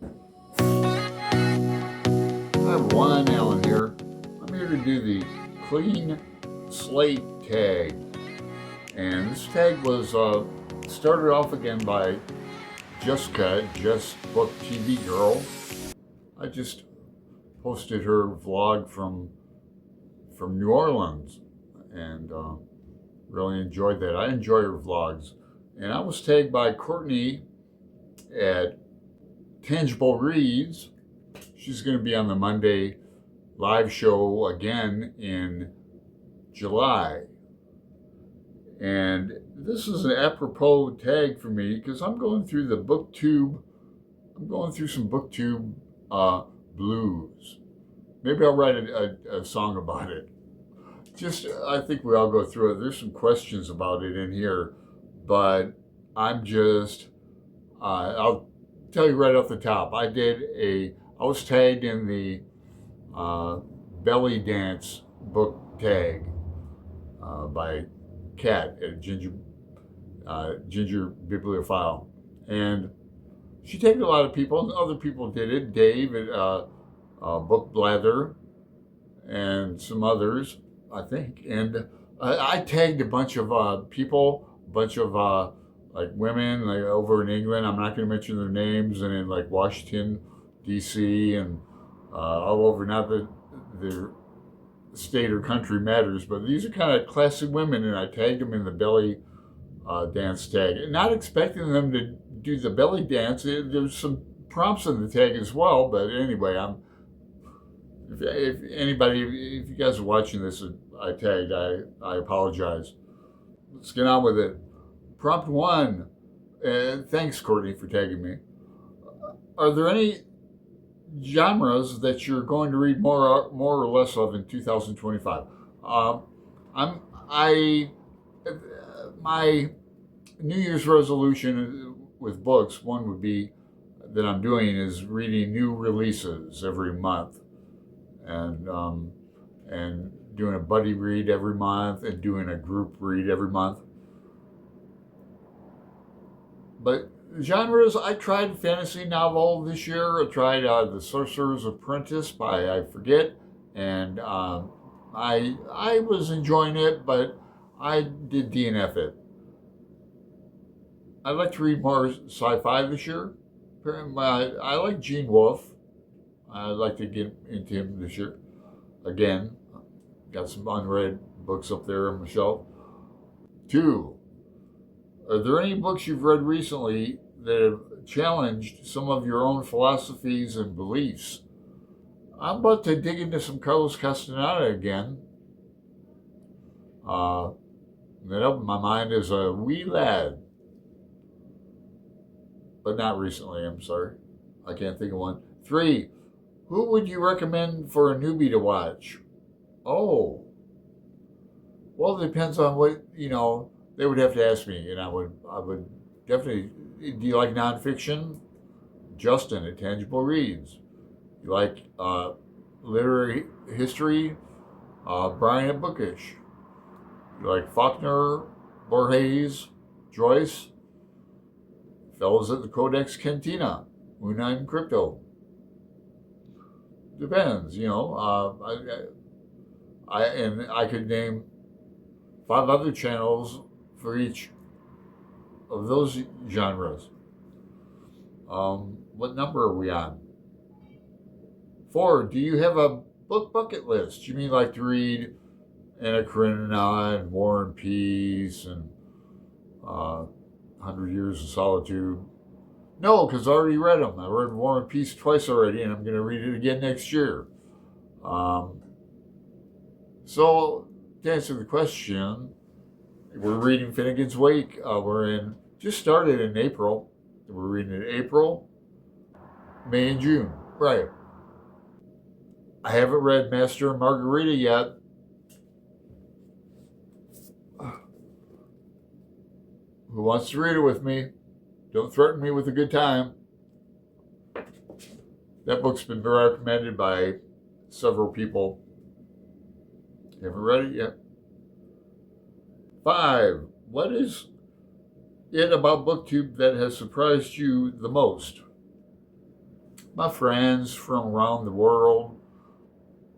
Hi everyone, Alan here. I'm here to do the clean slate tag. And this tag was started off again by Jessica, Just Book TV Girl. I just posted her vlog from New Orleans and really enjoyed that. I enjoy her vlogs. And I was tagged by Courtney at Tangible Reads. She's going to be on the Monday live show again in July. And this is an apropos tag for me because I'm going through the booktube. I'm going through some booktube blues. Maybe I'll write a song about it. I think we all go through it. There's some questions about it in here, but I'll tell you right off the top. I was tagged in the belly dance book tag by Kat at Ginger Bibliophile, and she tagged a lot of people. And other people did it. Dave at Book Blather, and some others, I think. And I tagged a bunch of people, a bunch of like women, like over in England. I'm not going to mention their names, and in like Washington, D.C. and all over. Not that their state or country matters, but these are kind of classic women, and I tagged them in the belly dance tag, not expecting them to do the belly dance. There's some prompts in the tag as well, but anyway, if you guys are watching this, I tagged, I apologize. Let's get on with it. Prompt one, and thanks Courtney for tagging me. Are there any genres that you're going to read more or less of in 2025? I'm I My New Year's resolution with books, one would be that I'm doing is reading new releases every month, and doing a buddy read every month and doing a group read every month. But genres, I tried fantasy novel this year. I tried The Sorcerer's Apprentice by I forget, and I was enjoying it, but I did DNF it. I'd like to read more sci-fi this year. I like Gene Wolfe. I'd like to get into him this year again. Got some unread books up there on my shelf. Two, are there any books you've read recently that have challenged some of your own philosophies and beliefs? I'm about to dig into some Carlos Castaneda again. That opened my mind as a wee lad, but not recently, I'm sorry. I can't think of one. Three, who would you recommend for a newbie to watch? Oh, well, it depends on what, they would have to ask me, and I would definitely. Do you like nonfiction? Justin at Tangible Reads. You like literary history? Brian at Bookish. You like Faulkner, Borges, Joyce? Fellows at the Codex Cantina, Unine Crypto. Depends, I could name 5 other channels for each of those genres. What number are we on? 4. Do you have a book bucket list? You mean like to read Anna Karenina and War and Peace and 100 Years of Solitude? No, because I already read them. I read War and Peace twice already, and I'm going to read it again next year. So, to answer the question, we're reading Finnegan's Wake. Just started in April. We're reading in April, May, and June. Right. I haven't read Master and Margarita yet. Who wants to read it with me? Don't threaten me with a good time. That book's been very recommended by several people. You haven't read it yet? 5. What is it about BookTube that has surprised you the most? my friends from around the world,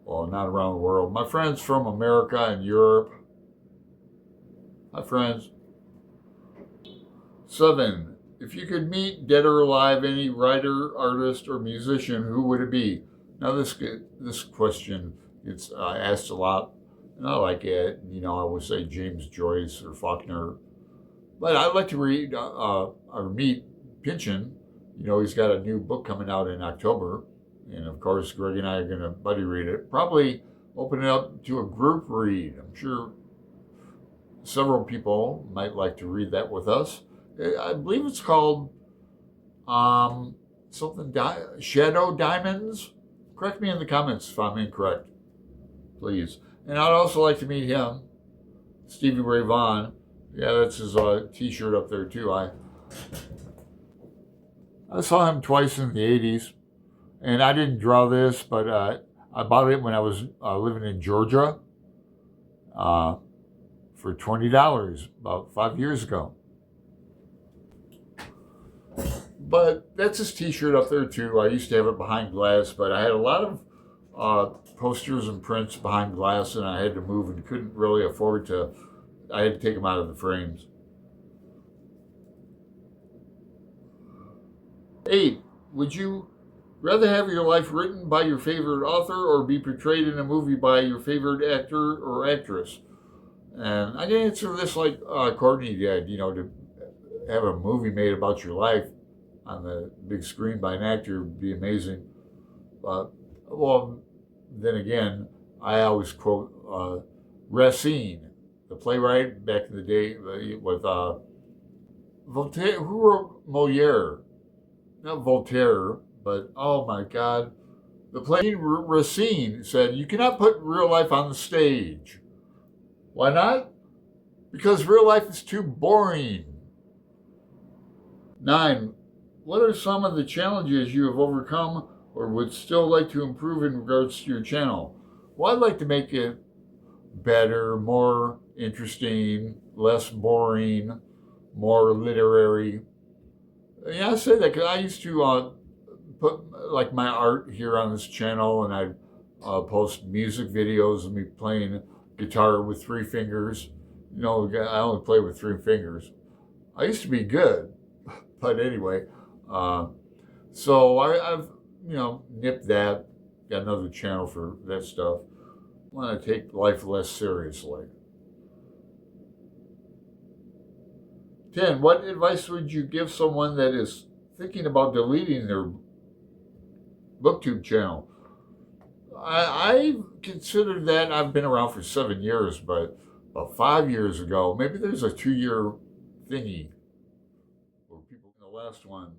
well, not around the world, my friends from America and Europe, my friends. 7, if you could meet, dead or alive, any writer, artist, or musician, who would it be? Now, this question gets asked a lot, and I like it. I would say James Joyce or Faulkner, but I'd like to read or meet Pynchon. He's got a new book coming out in October, and of course, Greg and I are going to buddy read it. Probably open it up to a group read. I'm sure several people might like to read that with us. I believe it's called Shadow Diamonds. Correct me in the comments if I'm incorrect, please. And I'd also like to meet him, Stevie Ray Vaughan. Yeah, that's his T-shirt up there too. I saw him twice in the '80s, and I didn't draw this, but I bought it when I was living in Georgia for $20 about 5 years ago. But that's his T-shirt up there too. I used to have it behind glass, but I had a lot of posters and prints behind glass, and I had to move and couldn't really afford to. I had to take them out of the frames. 8, would you rather have your life written by your favorite author or be portrayed in a movie by your favorite actor or actress? And I can answer this like Courtney did, to have a movie made about your life on the big screen by an actor would be amazing. Well, then again, I always quote Racine, the playwright back in the day with Voltaire, who wrote Moliere? Not Voltaire, but oh my God. The play Racine said, you cannot put real life on the stage. Why not? Because real life is too boring. 9, what are some of the challenges you have overcome or would still like to improve in regards to your channel? Well, I'd like to make it better, more interesting, less boring, more literary. Yeah, I say that because I used to put like my art here on this channel, and I'd post music videos of me playing guitar with 3 fingers. I only play with 3 fingers. I used to be good, but anyway. So I've nipped that. Got another channel for that stuff. I want to take life less seriously. 10, what advice would you give someone that is thinking about deleting their BookTube channel? I considered that. I've been around for 7 years, but about 5 years ago, maybe there's a 2-year thingy for people in the last one.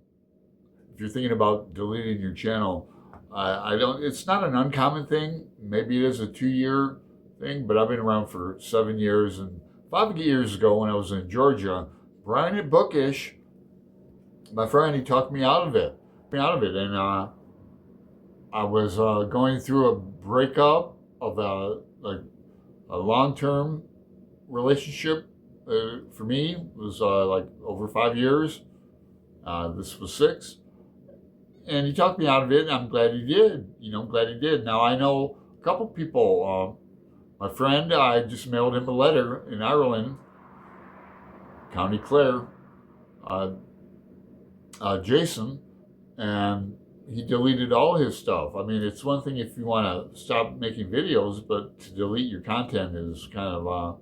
If you're thinking about deleting your channel, it's not an uncommon thing. Maybe it is a 2-year thing, but I've been around for 7 years. And 5 years ago when I was in Georgia, Brian at Bookish, my friend, he talked me out of it. And I was going through a breakup of a long-term relationship. For me, it was like over 5 years. This was 6. And he talked me out of it, and I'm glad he did. I'm glad he did. Now, I know a couple people. My friend, I just mailed him a letter in Ireland, County Clare, Jason, and he deleted all his stuff. I mean, it's one thing if you want to stop making videos, but to delete your content is kind of...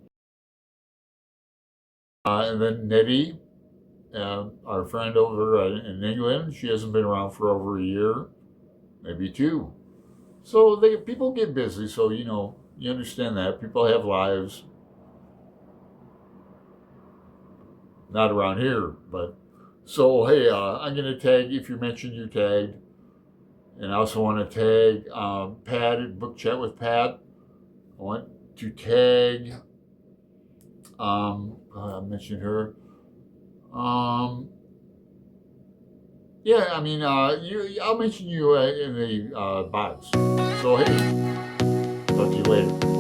and then Nettie, our friend over in England, she hasn't been around for over a year, maybe 2. So people get busy, so you understand that. People have lives. Not around here, but... So, hey, I'm going to tag, if you mentioned you tagged, and I also want to tag Pat at Book Chat with Pat. I want to tag, I mentioned her. Yeah, I mean, I'll mention you in the box. So, hey, talk to you later.